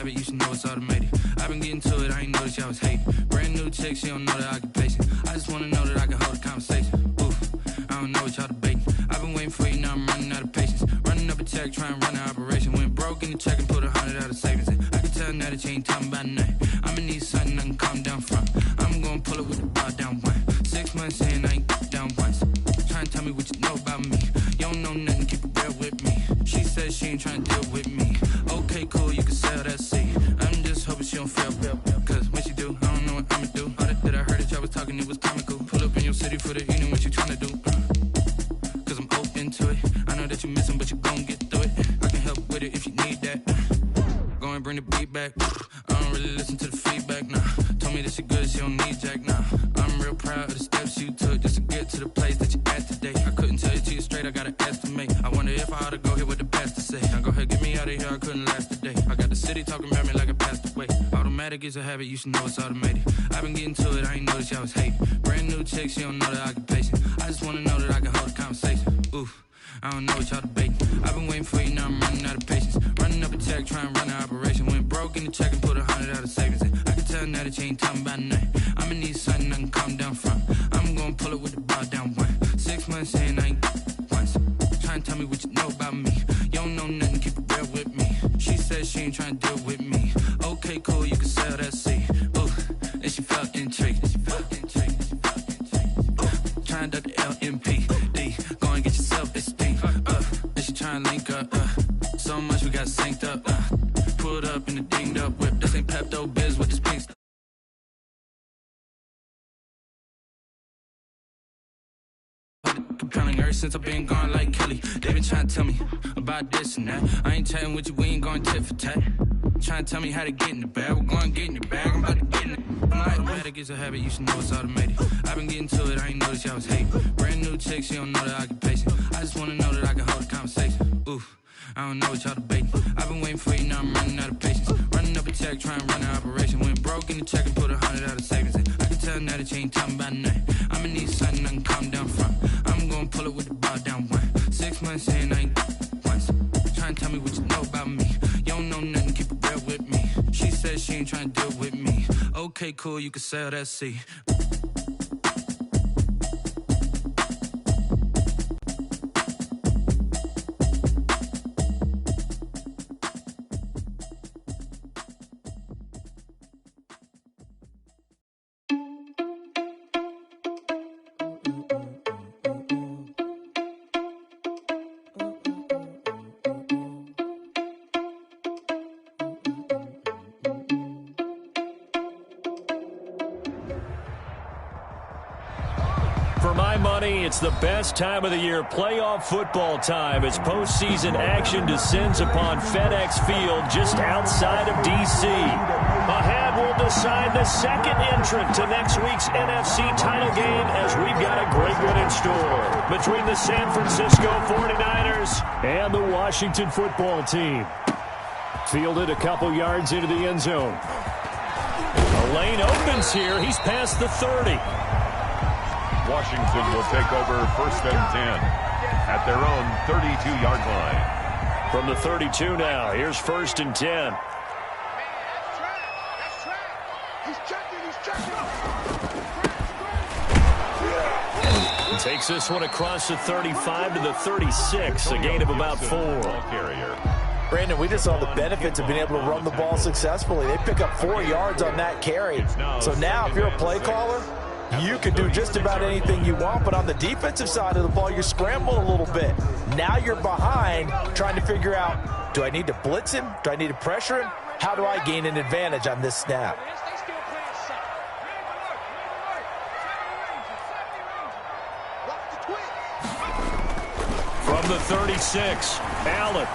have it, you should know it's automated. I've been getting to it, I ain't noticed y'all was hating. Brand new chick, she don't know the occupation. I just wanna know that I can hold a conversation. Oof, I don't know what y'all debating. I've been waiting for you, now I'm running out of patience. Running up a check, trying to run an operation. Went broke in the check and put 100 out of savings in. I can tell now that you ain't talking about nothing. I'ma need something I can calm down from. I'm gonna pull it with the bar down one. 6 months in, I ain't down once. Trying to tell me what you know about me. You don't know nothing, keep it real with me. She says she ain't trying to deal with me. Okay, cool, you can sell that seed. I'm just hoping she don't fail. Cause when she do, I don't know what I'ma do. All that I heard that y'all was talking, it was comical. Pull up in your city for the evening, what you trying to do? Cause I'm open to it. I know that you missing, but you gon' get through it. I can help with it if you need that. Go and bring the beat back. I don't really listen to the feedback, nah. Told me that she good, she don't need jack, nah. I'm real proud of the steps you took just to get to the place that you at today. I couldn't tell you to you straight, I gotta estimate. I wonder if I ought to go here with the best to say. Now go ahead, get me out of here, I couldn't last a day. I got the city talking about me like I passed away. Automatic is a habit, you should know it's automated. I've been getting to it, I ain't noticed y'all was hating. Brand new chick, she don't know the occupation. I just wanna know that I can hold a conversation. Oof, I don't know what y'all debating. I've been waiting for you, now I'm running out of patience. Running up a check, trying to run an operation. Went broke in the check and put 100 out of savings in. I can tell now that you ain't talking about nothing. I'ma need something I can calm down from. I'm gonna pull it with the bar down one. 6 months in, I ain't once. Trying to tell me what you know about me. You don't know nothing, keep it real with me. She says she ain't trying to deal with me. Okay, cool, you can sell that seed. Ooh, and she felt intrigued. Trying to duck the LMPD. Go and get yourself esteem. And she trying to link up. So much we got synced up. Pulled up in the dinged up whip. This ain't Pepto Biz with this pink stuff. Compelling ever since I've been gone like Kelly. They been trying to tell me about this and that. I ain't chatting with you, we ain't going tit for tat. Trying to tell me how to get in the bag. We're going to get in the bag, I'm about to get in it. Automatic is a habit, you should know it's automated. I've been getting to it, I ain't noticed y'all was hating. Brand new chick, she don't know the occupation. I just wanna know that I can hold a conversation. Oof, I don't know what y'all debating. I've been waiting for you, now I'm running out of patience. Running up a check, trying to run an operation. Went broke in the check and put 100 out of savings in. I can tell now that you ain't talking about nothing. I'ma need something I can calm down from. I'm gonna pull it with the bar down one. 6 months in, I ain't once. Trying to tell me what you know about me. You don't know nothing, keep it real with me. She says she ain't trying to deal with me. Okay, cool, you can sell that seed. For my money, it's the best time of the year, playoff football time, as postseason action descends upon FedEx Field just outside of D.C. Ahead, we'll decide the second entrant to next week's NFC title game, as we've got a great one in store between the San Francisco 49ers and the Washington football team. Fielded a couple yards into the end zone. A lane opens here. He's past the 30. Washington will take over 1st and 10 at their own 32-yard line. From the 32 now, here's 1st and 10. Takes this one across the 35 to the 36, a gain of about 4. Brandon, we just saw the benefits of being able to run the ball successfully. They pick up 4 yards on that carry. So now if you're a play caller, you can do just about anything you want, but on the defensive side of the ball, you're scrambling a little bit. Now you're behind, trying to figure out, do I need to blitz him? Do I need to pressure him? How do I gain an advantage on this snap? From the 36, Allen.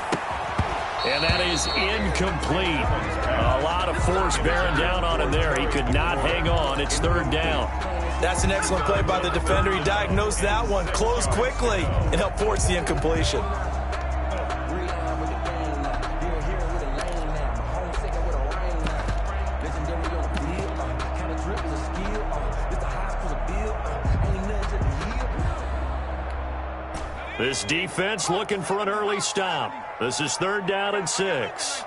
And that is incomplete. A lot of force bearing down on him there. He could not hang on. It's 3rd down. That's an excellent play by the defender. He diagnosed that one, closed quickly, and helped force the incompletion. This defense looking for an early stop. This is 3rd down and 6.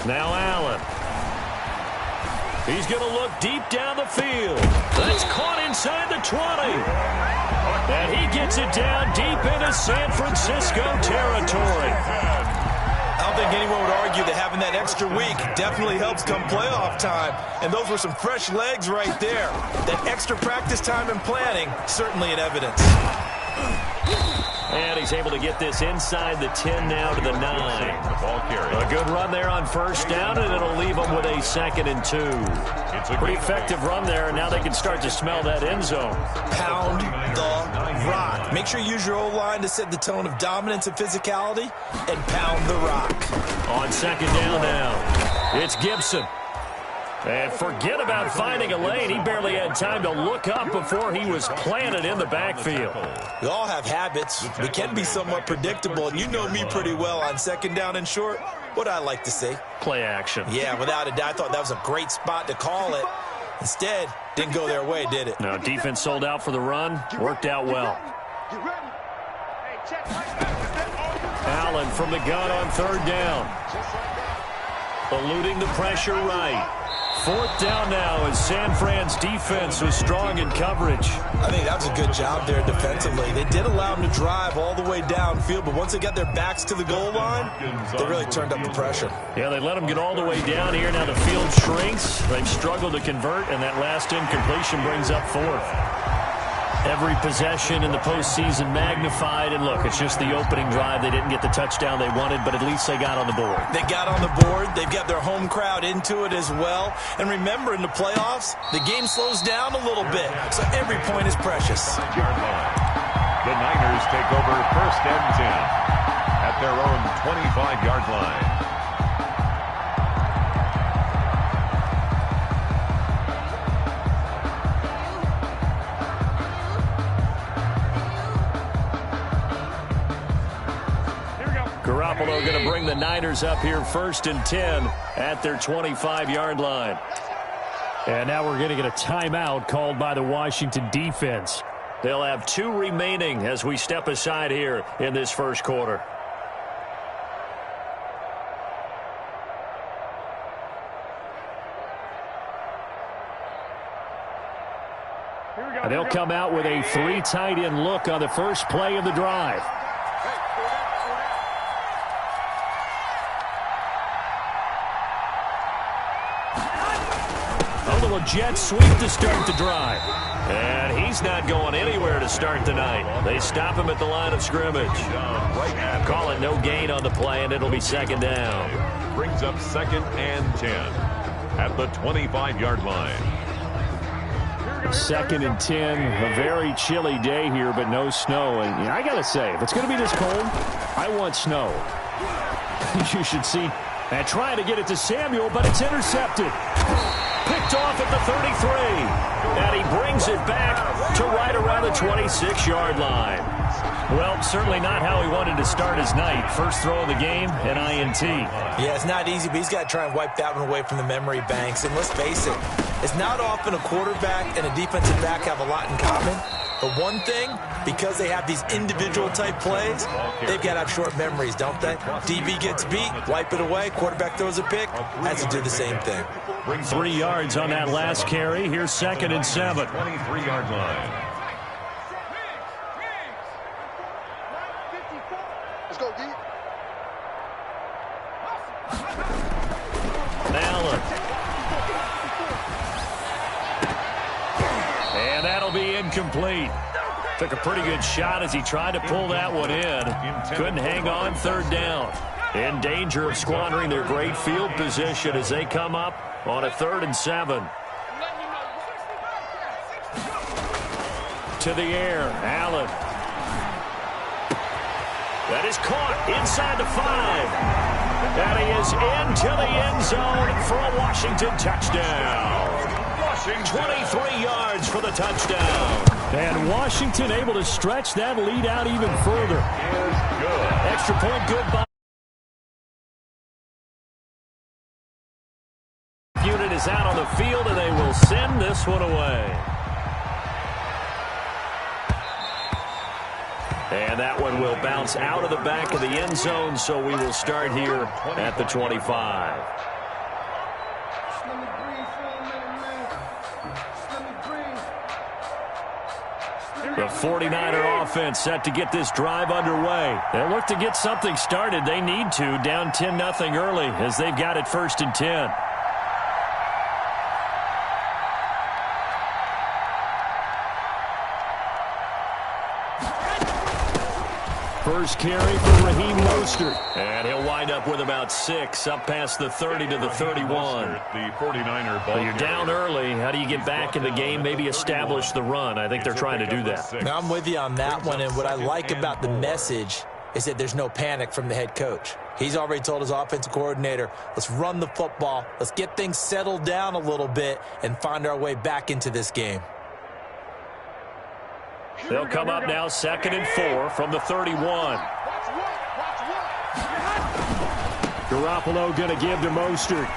Now Allen. He's going to look deep down the field. That's caught inside the 20. And he gets it down deep into San Francisco territory. I don't think anyone would argue that having that extra week definitely helps come playoff time. And those were some fresh legs right there. That extra practice time and planning, certainly in evidence. And he's able to get this inside the 10 now to the 9. A good run there on first down, and it'll leave them with a 2nd and 2. It's a pretty effective run there, and now they can start to smell that end zone. Pound the rock. Make sure you use your O-line to set the tone of dominance and physicality, and pound the rock. On 2nd down now, it's Gibson. And forget about finding a lane. He barely had time to look up before he was planted in the backfield. We all have habits. We can be somewhat predictable, and you know me pretty well on 2nd down and short. What I like to say? Play action. Yeah, without a doubt. I thought that was a great spot to call it. Instead, didn't go their way, did it? No, defense sold out for the run. Worked out well. Allen from the gun on 3rd down. Eluding the pressure right. 4th down now as San Fran's defense was strong in coverage. I think that was a good job there defensively. They did allow them to drive all the way downfield, but once they got their backs to the goal line, they really turned up the pressure. Yeah, they let them get all the way down here. Now the field shrinks. They've struggled to convert, and that last incompletion brings up 4th. Every possession in the postseason magnified, and look, it's just the opening drive. They didn't get the touchdown they wanted, but at least they got on the board. They got on the board. They've got their home crowd into it as well. And remember, in the playoffs, the game slows down a little bit, so every point is precious. The Niners take over 1st and 10 at their own 25-yard line. Garoppolo going to bring the Niners up here 1st and 10 at their 25-yard line. And now we're going to get a timeout called by the Washington defense. They'll have 2 remaining as we step aside here in this first quarter. And they'll come out with a 3 tight end look on the first play of the drive. A little jet sweep to start the drive. And he's not going anywhere to start the night. They stop him at the line of scrimmage. Call it no gain on the play, and it'll be 2nd down. Brings up 2nd and 10 at the 25-yard line. 2nd and 10, a very chilly day here, but no snow. And I got to say, if it's going to be this cold, I want snow. You should see. And trying to get it to Samuel, but it's intercepted. Picked off at the 33. And he brings it back to right around the 26-yard line. Well, certainly not how he wanted to start his night. First throw of the game, an INT. Yeah, it's not easy, but he's got to try and wipe that one away from the memory banks. And let's face it, it's not often a quarterback and a defensive back have a lot in common. But one thing, because they have these individual type plays, they've got to have short memories, don't they? DB gets beat, wipe it away, quarterback throws a pick, has to do the same thing. 3 yards on that last carry. Here's 2nd and 7. 23-yard line. Let's go, D. Allen. And that'll be incomplete. Took a pretty good shot as he tried to pull that one in. Couldn't hang on 3rd down. In danger of squandering their great field position as they come up on a 3rd and 7. To the air, Allen. That is caught inside the 5. And he is into the end zone for a Washington touchdown. 23 yards for the touchdown. And Washington able to stretch that lead out even further. Extra point good by. Unit is out on the field, and they will send this one away. And that one will bounce out of the back of the end zone, so we will start here at the 25. The 49er offense set to get this drive underway. They'll look to get something started. They need to, down 10-0 early as they've got it 1st and 10. First carry for Raheem Mostert. And he'll wind up with about 6, up past the 30 to the 31. The 49er ball. Well, you're down early. How do you get back in the game, maybe establish the run? I think they're trying to do that. Now, I'm with you on that one, and what I like about the message is that there's no panic from the head coach. He's already told his offensive coordinator, let's run the football, let's get things settled down a little bit and find our way back into this game. They'll come up now 2nd and 4 from the 31. Garoppolo going to give to Mostert.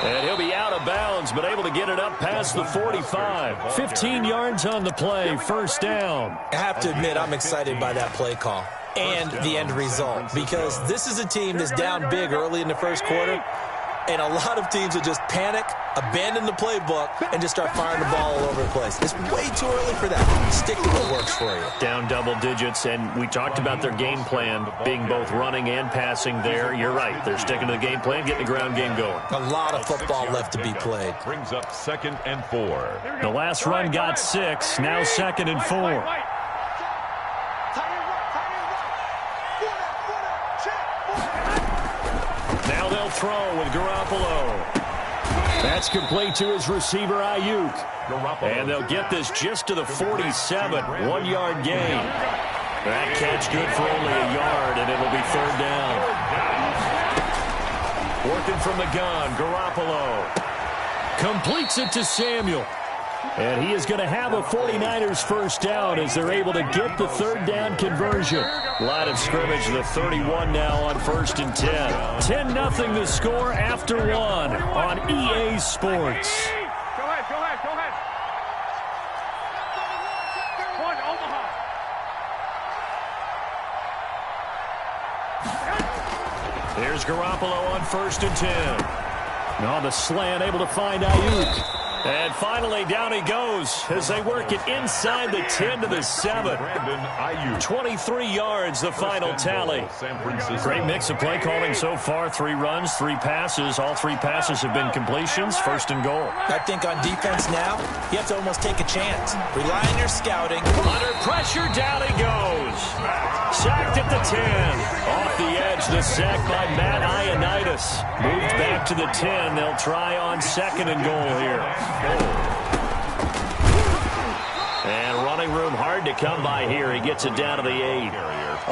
And he'll be out of bounds, but able to get it up past the 45. 15 yards on the play, 1st down. I have to admit, I'm excited by that play call and the end result, because this is a team that's down big early in the 1st quarter, and a lot of teams will just panic, abandon the playbook, and just start firing the ball all over the place. It's way too early for that. Stick to what works for you. Down double digits, and we talked about their game plan being both running and passing there. You're right. They're sticking to the game plan, getting the ground game going. A lot of football left to be played. Brings up 2nd and 4. The last run got 6, now 2nd and 4. Now they'll throw with Garoppolo. That's complete to his receiver, Ayuk. And they'll get this just to the 47, 1-yard gain. That catch good for only a yard, and it'll be 3rd down. Working from the gun, Garoppolo completes it to Samuel. And he is going to have a 49ers 1st down as they're able to get the 3rd down conversion. Line of scrimmage, the 31 now on 1st and 10. 10-0 the score after 1 on EA Sports. Go ahead. One, Omaha. Here's Garoppolo on 1st and 10. On the slant, able to find Ayuk. And finally, down he goes as they work it inside the 10 to the 7. 23 yards, the final tally. Great mix of play calling so far. 3 runs, 3 passes. All 3 passes have been completions. 1st and goal. I think on defense now, you have to almost take a chance. Rely on your scouting. Under pressure, down he goes. Sacked at the 10. Off the edge, the sack by Matt Ioannidis. Moved back to the 10. They'll try on 2nd and goal here. And running room hard to come by here. He gets it down to the 8.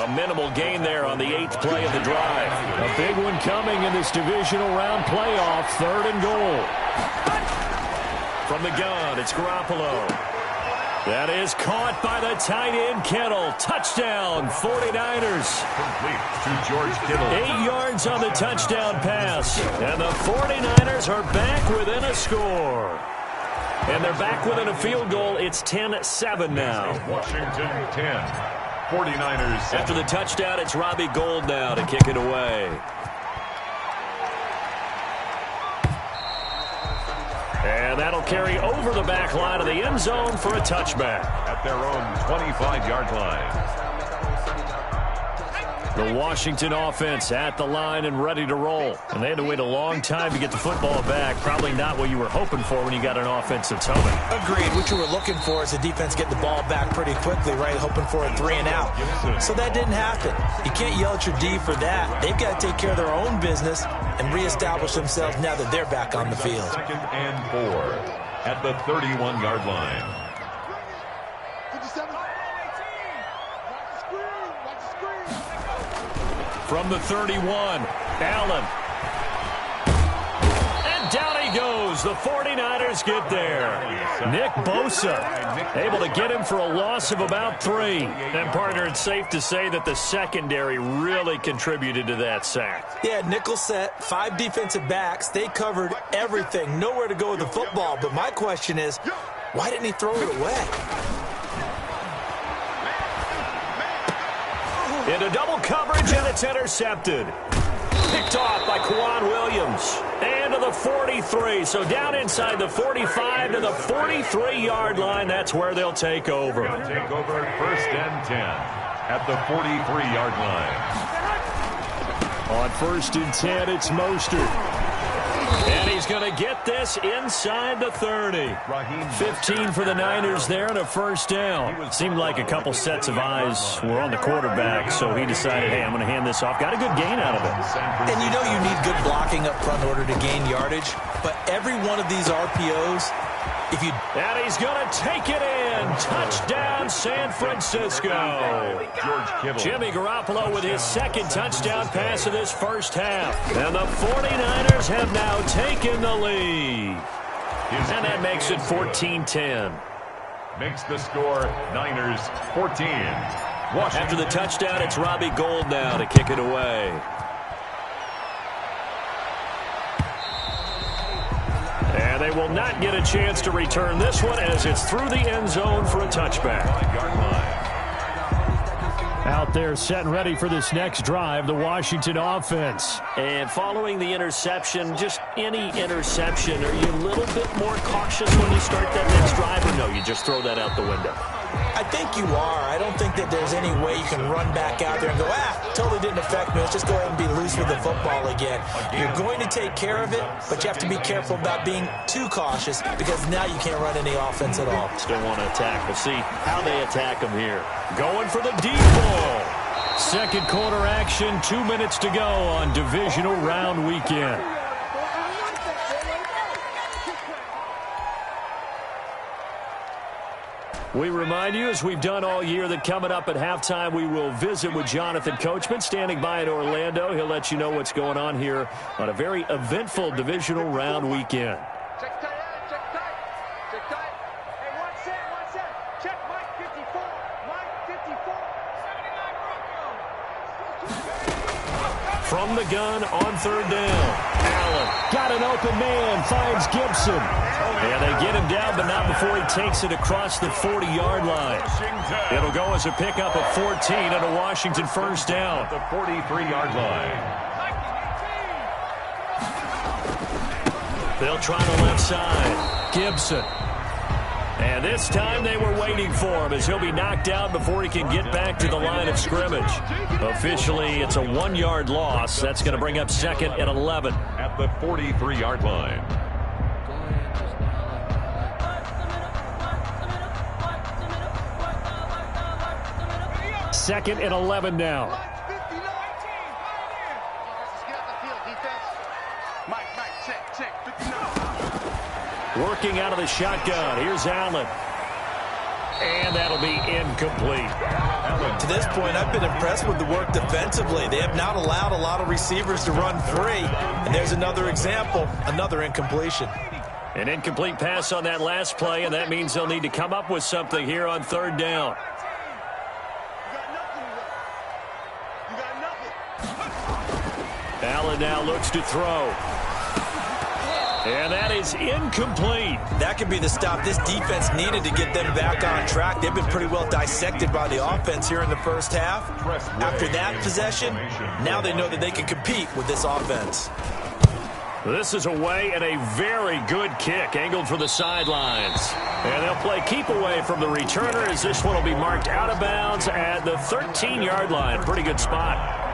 A minimal gain there on the 8th play of the drive. A big one coming in this divisional round playoff. 3rd and goal. From the gun, it's Garoppolo. That is caught by the tight end, Kittle. Touchdown, 49ers. Complete to George Kittle. 8 yards on the touchdown pass. And the 49ers are back within a score. And they're back within a field goal. It's 10-7 now. Washington 10. 49ers 7. After the touchdown, it's Robbie Gould now to kick it away. And that'll carry over the back line of the end zone for a touchback. At their own 25-yard line. The Washington offense at the line and ready to roll. And they had to wait a long time to get the football back. Probably not what you were hoping for when you got an offense that's humming. Agreed. What you were looking for is the defense get the ball back pretty quickly, right? Hoping for a 3-and-out. So that didn't happen. You can't yell at your D for that. They've got to take care of their own business and reestablish themselves now that they're back on the field. 2nd and 4 at the 31-yard line. From the 31, Allen. And down he goes. The 49ers get there. Nick Bosa able to get him for a loss of about 3. And, partner, it's safe to say that the secondary really contributed to that sack. Yeah, nickel set, 5 defensive backs. They covered everything. Nowhere to go with the football. But my question is, why didn't he throw it away? Into double coverage, and it's intercepted. Picked off by Quan Williams. And to the 43. So down inside the 45 to the 43-yard line. That's where they'll take over. They'll take over first and 10 at the 43-yard line. On first and 10, it's Mostert. And he's going to get this inside the 30. 15 for the Niners there and a first down. Seemed like a couple sets of eyes were on the quarterback, so he decided, hey, I'm going to hand this off. Got a good gain out of it. And you know you need good blocking up front in order to gain yardage, but every one of these RPOs, if you... And he's going to take it in. Touchdown, San Francisco. Jimmy Garoppolo with his second touchdown pass of this first half. And the 49ers have now taken the lead. And that makes it 14-10. Makes the score Niners 14. After the touchdown, it's Robbie Gould now to kick it away. And they will not get a chance to return this one as it's through the end zone for a touchback. Out there set and ready for this next drive, the Washington offense. And following the interception, just any interception, are you a little bit more cautious when you start that next drive, or no, you just throw that out the window? I think you are. I don't think that there's any way you can run back out there and go, totally didn't affect me. Let's just go ahead and be loose with the football again. You're going to take care of it, but you have to be careful about being too cautious because now you can't run any offense at all. Still want to attack. We'll see how they attack them here. Going for the deep ball. Second quarter action, 2 minutes to go on divisional round weekend. We remind you, as we've done all year, that coming up at halftime, we will visit with Jonathan Coachman, standing by in Orlando. He'll let you know what's going on here on a very eventful divisional round weekend. Check tight, check tight, check tight. Hey, one set. Check Mike 54, Mike 54. From the gun on third down. Allen got an open man, finds Gibson. And they get him down, but not before he takes it across the 40-yard line. It'll go as a pickup of 14 and a Washington first down. The 43-yard line. They'll try the left side. Gibson. And this time they were waiting for him as he'll be knocked out before he can get back to the line of scrimmage. Officially, it's a 1-yard loss. That's going to bring up second and 11. At the 43-yard line. Second and 11 now. Working out of the shotgun. Here's Allen. And that'll be incomplete. To this point, I've been impressed with the work defensively. They have not allowed a lot of receivers to run free. And there's another example, another incompletion. An incomplete pass on that last play, and that means they'll need to come up with something here on third down. Allen now looks to throw. And that is incomplete. That could be the stop this defense needed to get them back on track. They've been pretty well dissected by the offense here in the first half. After that possession, now they know that they can compete with this offense. This is away and a very good kick angled for the sidelines. And they'll play keep away from the returner as this one will be marked out of bounds at the 13-yard line. Pretty good spot.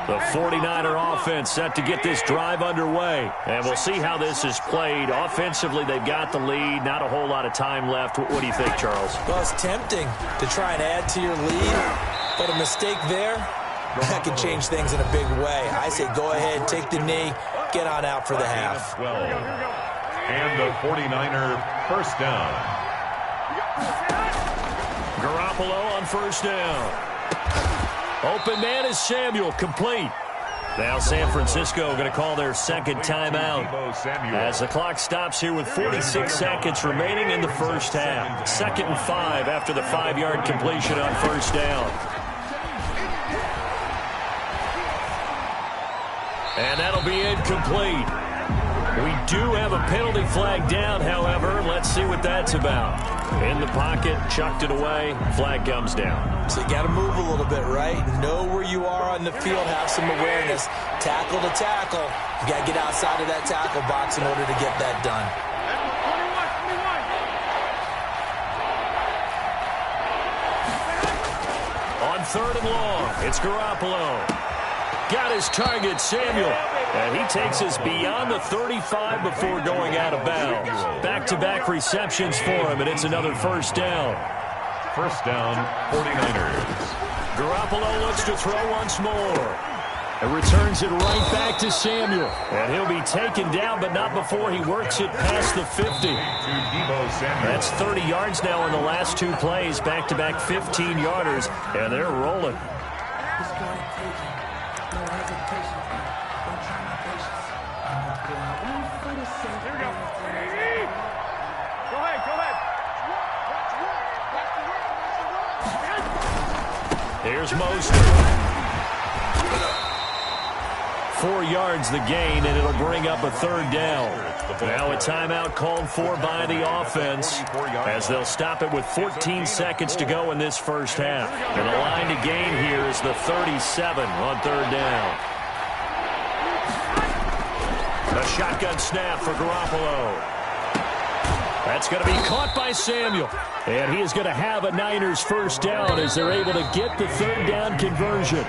The 49er offense set to get this drive underway. And we'll see how this is played. Offensively, they've got the lead. Not a whole lot of time left. What do you think, Charles? Well, it's tempting to try and add to your lead, but a mistake there, that could change things in a big way. I say go ahead, take the knee, get on out for the half. 12. And the 49er first down. Garoppolo on first down. Open man is Samuel, complete. Now San Francisco going to call their second timeout as the clock stops here with 46 seconds remaining in the first half. 2nd and 5 after the 5-yard completion on first down. And that'll be incomplete. We do have a penalty flag down, however. Let's see what that's about. In the pocket, chucked it away, flag comes down. So you got to move a little bit, right? Know where you are on the field, have some awareness. Tackle to tackle. You got to get outside of that tackle box in order to get that done. On 3rd and long, it's Garoppolo. Got his target, Samuel. And he takes us beyond the 35 before going out of bounds. Back-to-back receptions for him, and it's another first down. First down, 49ers. Garoppolo looks to throw once more. And returns it right back to Samuel. And he'll be taken down, but not before he works it past the 50. That's 30 yards now in the last 2 plays. Back-to-back 15-yarders, and they're rolling. Here's Mostert. 4 yards the gain, and it'll bring up a 3rd down. Now a timeout called for by the offense as they'll stop it with 14 seconds to go in this first half. And the line to gain here is the 37 on 3rd down. A shotgun snap for Garoppolo. That's going to be caught by Samuel. And he is going to have a Niners first down as they're able to get the 3rd down conversion.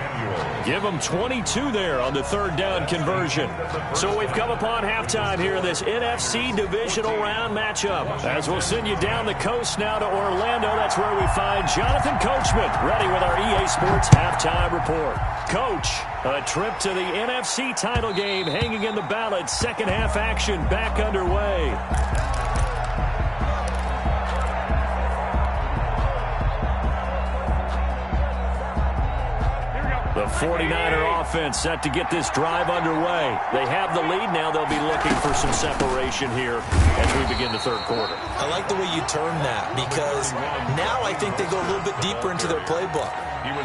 Give them 22 there on the 3rd down conversion. So we've come upon halftime here in this NFC divisional round matchup. As we'll send you down the coast now to Orlando, that's where we find Jonathan Coachman ready with our EA Sports halftime report. Coach, a trip to the NFC title game hanging in the balance. Second half action back underway. The 49er offense set to get this drive underway. They have the lead. Now they'll be looking for some separation here as we begin the 3rd quarter. I like the way you term that because now I think they go a little bit deeper into their playbook.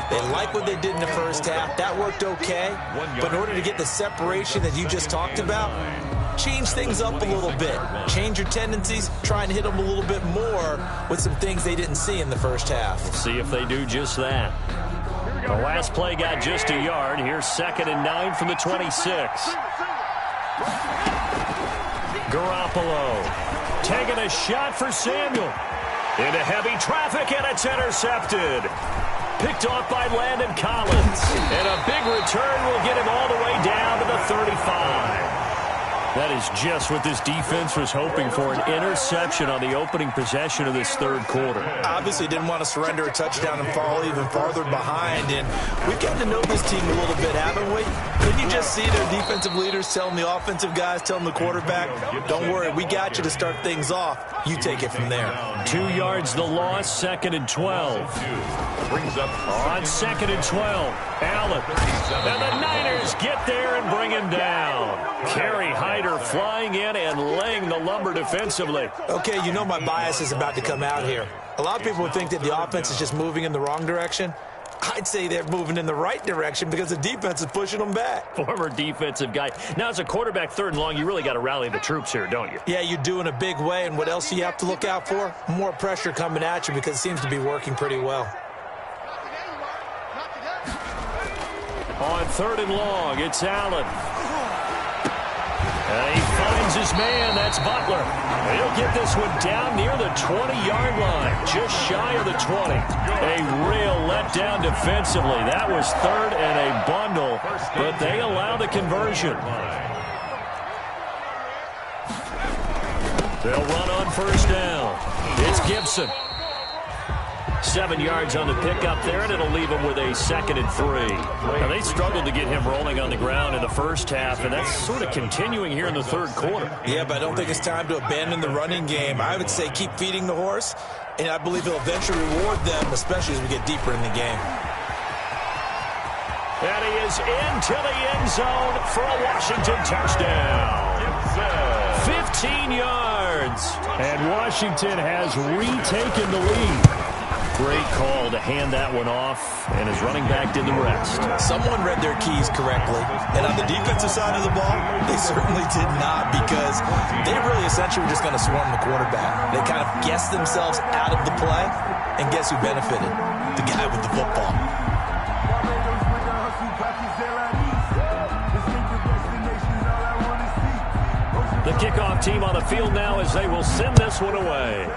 They like what they did in the first half. That worked okay. But in order to get the separation that you just talked about, change things up a little bit. Change your tendencies. Try and hit them a little bit more with some things they didn't see in the first half. We'll see if they do just that. The last play got just a yard. Here's 2nd and 9 from the 26. Garoppolo taking a shot for Samuel. Into heavy traffic, and it's intercepted. Picked off by Landon Collins. And a big return will get him all the way down to the 35. That is just what this defense was hoping for, an interception on the opening possession of this 3rd quarter. Obviously didn't want to surrender a touchdown and fall even farther behind, and we've gotten to know this team a little bit, haven't we? Didn't you just see their defensive leaders telling the offensive guys, telling the quarterback, don't worry, we got you to start things off. You take it from there. 2 yards the loss, 2nd and 12. On 2nd and 12, Allen. And the Niners get there and bring him down. Kerry Hyder flying in and laying the lumber defensively. Okay, you know my bias is about to come out here. A lot of people would think that the offense is just moving in the wrong direction. I'd say they're moving in the right direction because the defense is pushing them back. Former defensive guy. Now, as a quarterback 3rd and long, you really got to rally the troops here, don't you? Yeah, you do in a big way. And what else do you have to look out for? More pressure coming at you because it seems to be working pretty well. On 3rd and long, it's Allen. And he finds his man. That's Butler. He'll get this one down near the 20-yard line, just shy of the 20. A real letdown defensively. That was 3rd and a bundle, but they allow the conversion. They'll run on first down. It's Gibson. 7 yards on the pickup there, and it'll leave him with a 2nd and 3. Now, they struggled to get him rolling on the ground in the first half, and that's sort of continuing here in the 3rd quarter. Yeah, but I don't think it's time to abandon the running game. I would say keep feeding the horse, and I believe he'll eventually reward them, especially as we get deeper in the game. And he is into the end zone for a Washington touchdown. 15 yards. And Washington has retaken the lead. Great call to hand that one off, and his running back did the rest. Someone read their keys correctly, and on the defensive side of the ball, they certainly did not, because they really essentially were just going to swarm the quarterback. They kind of guessed themselves out of the play, and guess who benefited? The guy with the football. The kickoff team on the field now as they will send this one away.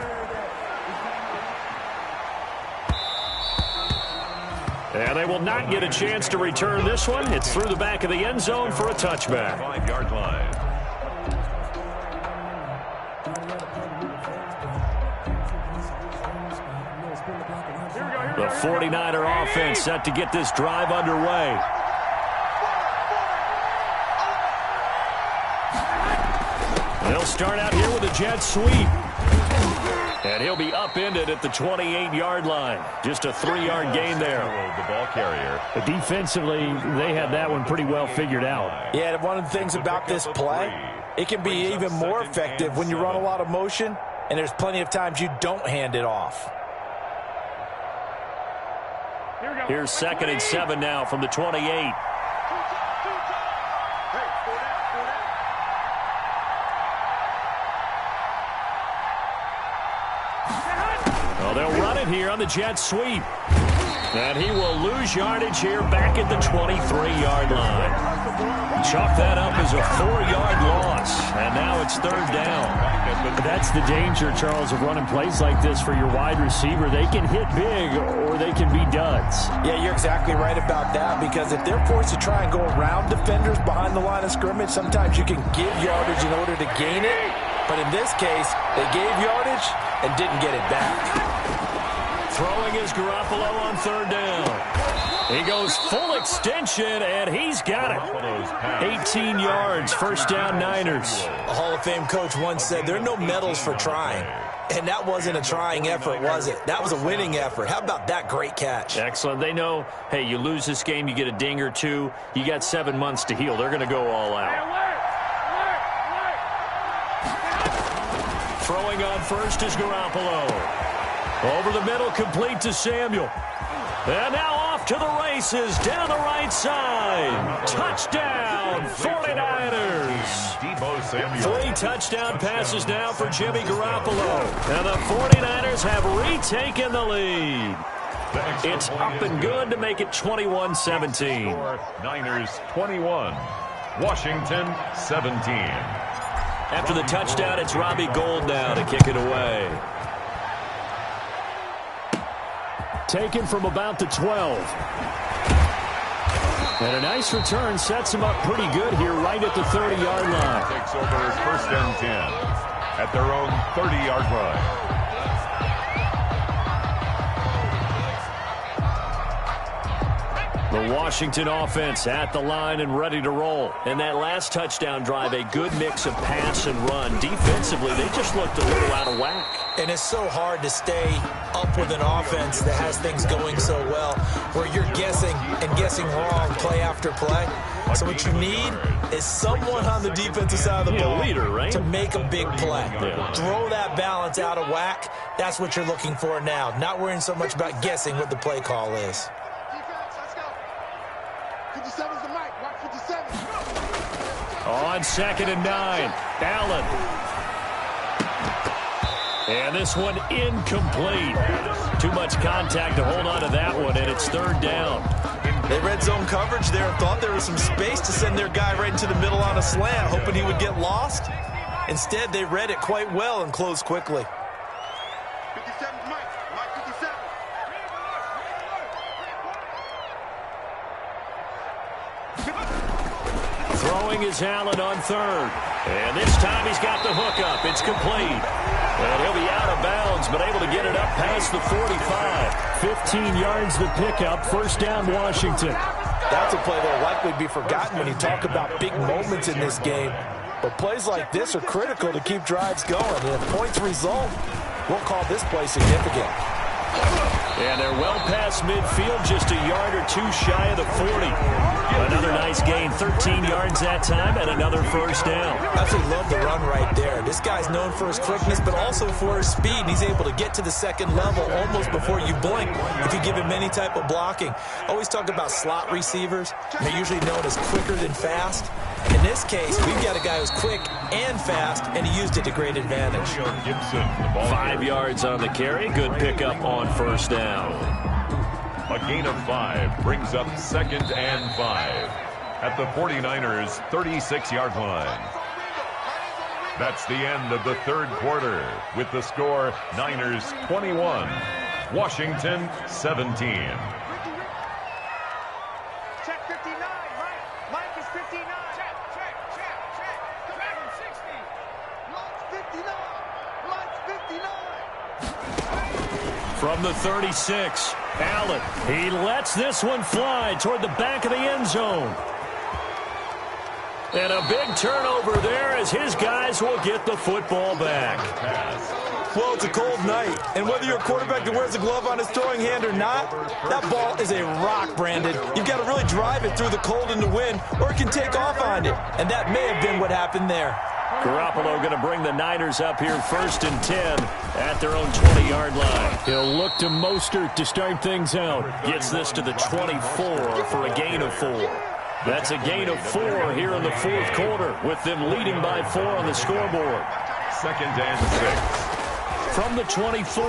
And they will not get a chance to return this one. It's through the back of the end zone for a touchback. 5-yard line. The 49er offense set to get this drive underway. They'll start out here with a jet sweep. And he'll be upended at the 28-yard line. Just a 3-yard gain there. The ball carrier. But defensively, they had that one pretty well figured out. Yeah, one of the things about this play, it can be even more effective when you run a lot of motion, and there's plenty of times you don't hand it off. Here's 2nd and 7 now from the 28. They'll run it here on the jet sweep. And he will lose yardage here back at the 23-yard line. Chalk that up as a 4-yard loss. And now it's 3rd down. That's the danger, Charles, of running plays like this for your wide receiver. They can hit big or they can be duds. Yeah, you're exactly right about that, because if they're forced to try and go around defenders behind the line of scrimmage, sometimes you can give yardage in order to gain it. But in this case, they gave yardage and didn't get it back. Throwing is Garoppolo on 3rd down. He goes full extension, and he's got it. 18 yards, 1st down Niners. A Hall of Fame coach once said there are no medals for trying. And that wasn't a trying effort, was it? That was a winning effort. How about that great catch? Excellent. They know, hey, you lose this game, you get a ding or two. You got 7 months to heal. They're going to go all out. Throwing on first is Garoppolo. Over the middle, complete to Samuel. And now off to the races, down the right side. Touchdown, 49ers. 3 touchdown passes now for Jimmy Garoppolo. And the 49ers have retaken the lead. It's up and good to make it 21-17. Niners 21, Washington 17. After the touchdown, it's Robbie Gould now to kick it away. Taken from about the 12. And a nice return sets him up pretty good here right at the 30-yard line. Takes over 1st and 10 at their own 30-yard line. The Washington offense at the line and ready to roll. And that last touchdown drive, a good mix of pass and run. Defensively, they just looked a little out of whack. And it's so hard to stay up with an offense that has things going so well, where you're guessing and guessing wrong play after play. So what you need is someone on the defensive side of the ball to make a big play. Throw that balance out of whack. That's what you're looking for now. Not worrying so much about guessing what the play call is. On 2nd and 9, Allen. And this one incomplete. Too much contact to hold on to that one, and it's 3rd down. They read zone coverage there and thought there was some space to send their guy right into the middle on a slant, hoping he would get lost. Instead, they read it quite well and closed quickly. 57, Mike 57. Throwing is Allen on 3rd. And this time he's got the hookup. It's complete. And he'll be out of bounds, but able to get it up past the 45. 15 yards the pickup. 1st down, Washington. That's a play that will likely be forgotten when you talk about big moments in this game. But plays like this are critical to keep drives going. And if points result, we'll call this play significant. And they're well past midfield, just a yard or two shy of the 40. Another nice gain, 13 yards that time, and another first down. Absolutely love the run right there. This guy's known for his quickness, but also for his speed. And he's able to get to the second level almost before you blink if you give him any type of blocking. I always talk about slot receivers. They're usually known as quicker than fast. In this case, we've got a guy who's quick and fast, and he used it to great advantage. 5 yards on the carry. Good pickup on first down. A gain of 5 brings up 2nd and 5 at the 49ers' 36-yard line. That's the end of the third quarter with the score Niners 21, Washington 17. Check 59, Mike. Mike is 59. Check. Come back from 60. Mike's 59. Mike's 59. From the 36, Allen. He lets this one fly toward the back of the end zone. And a big turnover there as his guys will get the football back. Well, it's a cold night, and whether you're a quarterback that wears a glove on his throwing hand or not, that ball is a rock, Brandon. You've got to really drive it through the cold and the wind, or it can take off on you, and that may have been what happened there. Garoppolo going to bring the Niners up here 1st and 10 at their own 20-yard line. He'll look to Mostert to start things out. Gets this to the 24 for a gain of 4. That's a gain of 4 here in the fourth quarter, with them leading by 4 on the scoreboard. 2nd and 6. From the 24,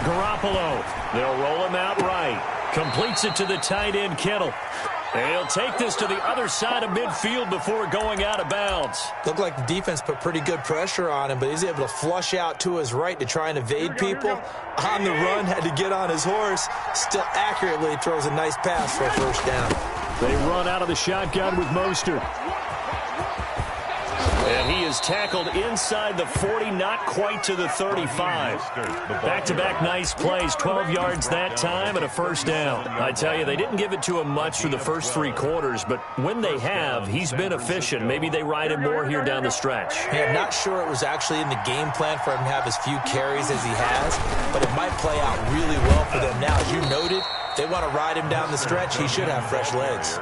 Garoppolo. They'll roll him out right. Completes it to the tight end, Kittle. And he'll take this to the other side of midfield before going out of bounds. Looked like the defense put pretty good pressure on him, but he's able to flush out to his right to try and evade people. On the run, had to get on his horse. Still accurately throws a nice pass for a first down. They run out of the shotgun with Mostert. And he is tackled inside the 40, not quite to the 35. Back-to-back nice plays, 12 yards that time and a first down. I tell you, they didn't give it to him much for the first 3 quarters, but when they have, he's been efficient. Maybe they ride him more here down the stretch. Hey, I'm not sure it was actually in the game plan for him to have as few carries as he has, but it might play out really well for them now. As you noted, they want to ride him down the stretch. He should have fresh legs.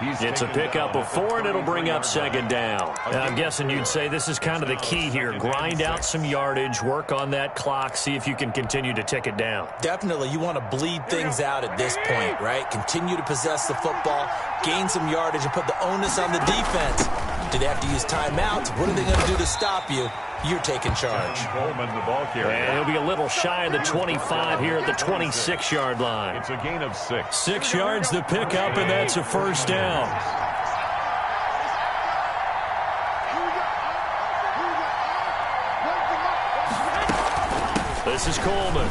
It's a pickup of 4, and it'll bring up 2nd down. I'm guessing you'd say this is kind of the key here. Grind out some yardage, work on that clock, see if you can continue to tick it down. Definitely. You want to bleed things out at this point, right? Continue to possess the football, gain some yardage, and put the onus on the defense. Do they have to use timeouts? What are they going to do to stop you? You're taking charge. And he'll be a little shy of the 25 here at the 26-yard line. It's a gain of 6. 6 yards to pick up, and that's a first down. This is Coleman.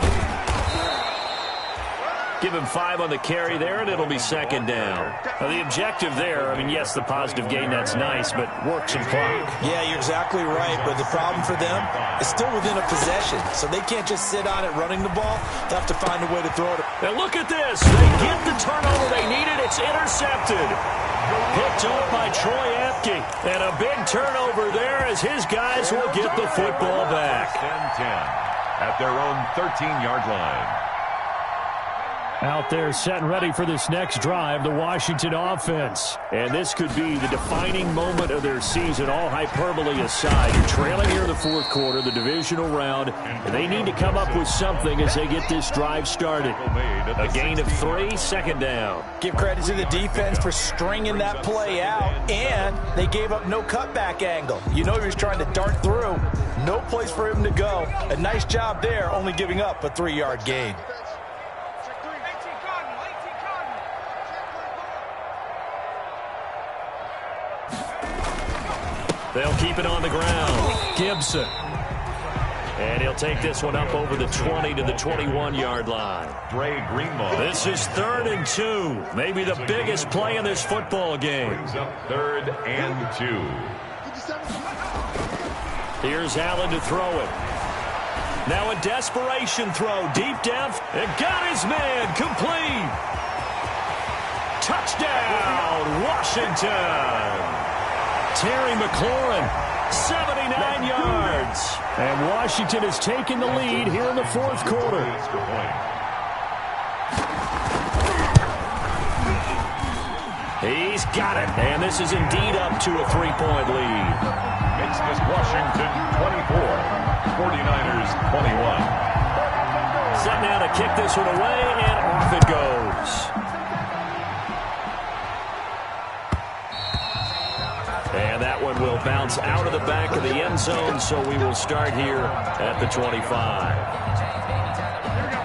Give him 5 on the carry there, and it'll be 2nd down. Now, the objective there, I mean, yes, the positive gain, that's nice, but work some clock. Yeah, you're exactly right, but the problem for them is still within a possession, so they can't just sit on it running the ball. They'll have to find a way to throw it. And look at this. They get the turnover they needed. It's intercepted. Picked off by Troy Apke. And a big turnover there as his guys will get the football back. 10-10 at their own 13-yard line. Out there set and ready for this next drive, the Washington offense. And this could be the defining moment of their season, all hyperbole aside. You're trailing here in the fourth quarter, the divisional round, and they need to come up with something as they get this drive started. A gain of 3, 2nd down. Give credit to the defense for stringing that play out, and they gave up no cutback angle. You know he was trying to dart through. No place for him to go. A nice job there, only giving up a 3-yard gain. They'll keep it on the ground. Gibson. And he'll take this one up over the 20 to the 21-yard line. This is 3rd and 2. Maybe the biggest play in this football game. Brings up 3rd and 2. Here's Allen to throw it. Now a desperation throw deep down. And got his man complete. Touchdown, Washington. Terry McLaurin 79 yards. And Washington has taken the lead here in the fourth quarter. He's got it. And this is indeed up to a 3-point lead. Makes this Washington 24, 49ers 21. Set now to kick this one away, and off it goes. And that one will bounce out of the back of the end zone, so we will start here at the 25.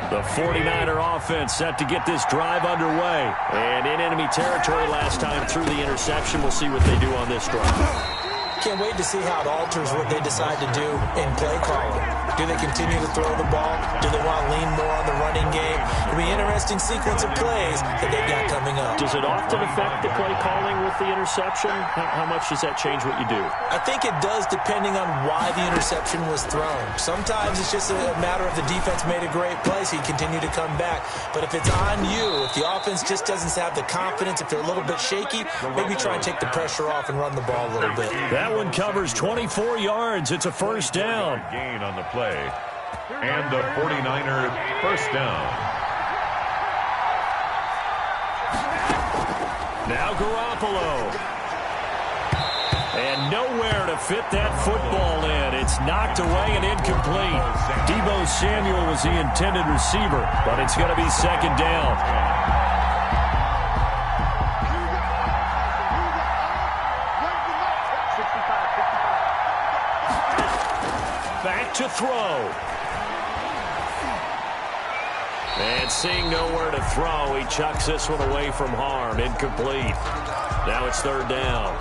The 49er offense set to get this drive underway. And in enemy territory last time through the interception. We'll see what they do on this drive. Can't wait to see how it alters what they decide to do in play calling. Do they continue to throw the ball? Do they want to lean more on the running game? It'll be an interesting sequence of plays that they've got coming up. Does it often affect the play calling with the interception? How much does that change what you do? I think it does, depending on why the interception was thrown. Sometimes it's just a matter of the defense made a great play, so you continue to come back. But if it's on you, if the offense just doesn't have the confidence, if they're a little bit shaky, maybe try and take the pressure off and run the ball a little bit. That one covers 24 yards. It's a first down. Gain on the play. And the 49er first down. Now Garoppolo. And nowhere to fit that football in. It's knocked away and incomplete. Deebo Samuel was the intended receiver, but it's going to be second down. Back to throw. And seeing nowhere to throw, he chucks this one away from harm. Incomplete. Now it's third down.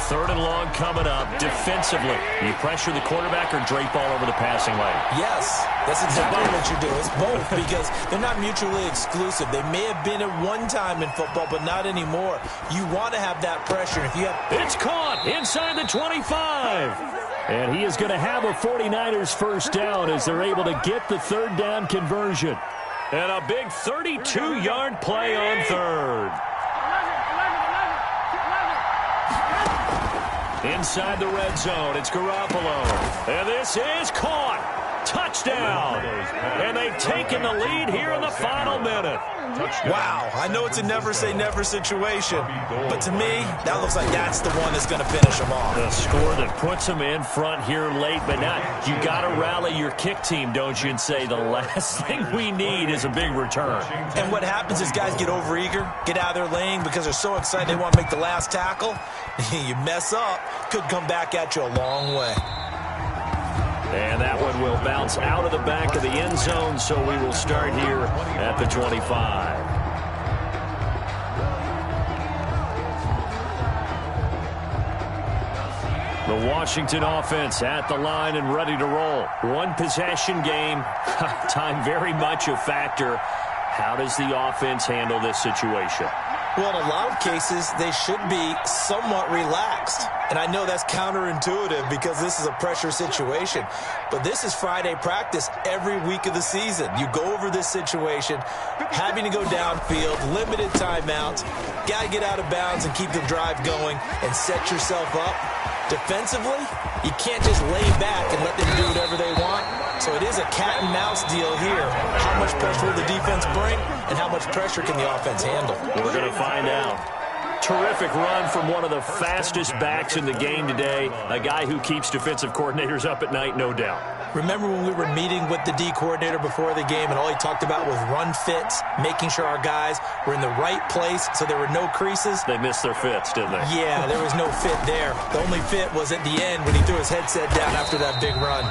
Third and long coming up. Defensively, you pressure the quarterback or drape all over the passing lane? Yes, that's exactly what you do. It's both, because they're not mutually exclusive. They may have been at one time in football, but not anymore. You want to have that pressure. If you have... It's caught inside the 25. And he is going to have a 49ers first down as they're able to get the third down conversion. And a big 32-yard play on third. Inside the red zone, it's Garoppolo. And this is caught. Touchdown. And they've taken the lead here in the final minute. Wow, I know it's a never-say-never situation, but to me, that looks like that's the one that's going to finish them off. The score that puts them in front here late, but now you got to rally your kick team, don't you, and say the last thing we need is a big return. And what happens is guys get overeager, get out of their lane because they're so excited they want to make the last tackle. You mess up, could come back at you a long way. And that one will bounce out of the back of the end zone, so we will start here at the 25. The Washington offense at the line and ready to roll. One possession game, time very much a factor. How does the offense handle this situation? Well, in a lot of cases, they should be somewhat relaxed. And I know that's counterintuitive because this is a pressure situation. But this is Friday practice every week of the season. You go over this situation, having to go downfield, limited timeouts, got to get out of bounds and keep the drive going and set yourself up. Defensively, you can't just lay back and let them do whatever they want. So it is a cat and mouse deal here. How much pressure will the defense bring, and how much pressure can the offense handle? We're going to find out. Terrific run from one of the fastest backs in the game today, a guy who keeps defensive coordinators up at night, no doubt. Remember when we were meeting with the D coordinator before the game, and all he talked about was run fits, making sure our guys were in the right place so there were no creases? They missed their fits, didn't they? Yeah, there was no fit there. The only fit was at the end when he threw his headset down after that big run.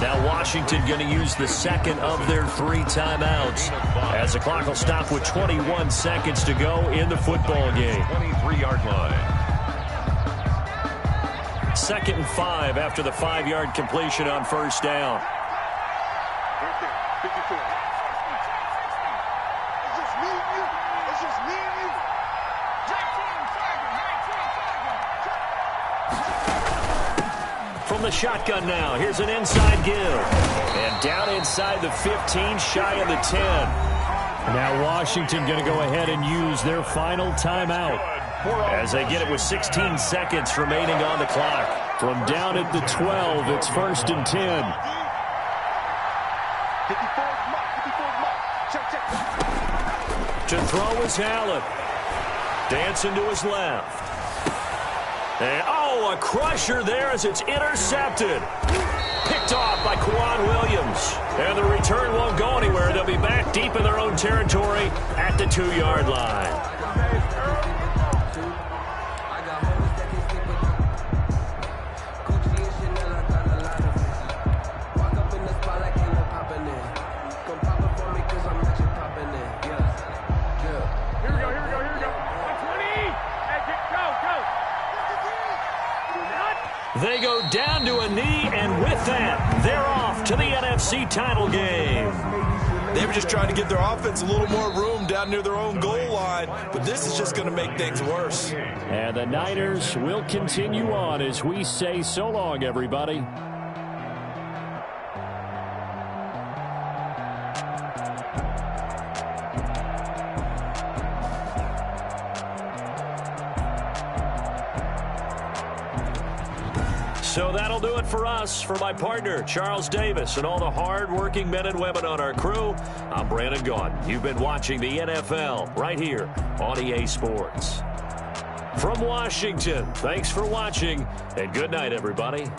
Now Washington going to use the second of their 3 timeouts as the clock will stop with 21 seconds to go in the football game. 23-yard line. 2nd and 5 after the 5-yard completion on first down. From the shotgun now, here's an inside give. And down inside the 15, shy of the 10. Now Washington going to go ahead and use their final timeout. as they get it with 16 seconds remaining on the clock. From down at the 12, it's 1st and 10. 54's mark. 54's mark. Check. To throw is Allen. Dancing to his left. And, a crusher there as it's intercepted. Picked off by Kwan Williams. And the return won't go anywhere. They'll be back deep in their own territory at the 2-yard line. They go down to a knee, and with that, they're off to the NFC title game. They were just trying to give their offense a little more room down near their own goal line, but this is just going to make things worse. And the Niners will continue on as we say so long, everybody. So that'll do it for us. For my partner, Charles Davis, and all the hard-working men and women on our crew, I'm Brandon Gaudin. You've been watching the NFL right here on EA Sports. From Washington, thanks for watching, and good night, everybody.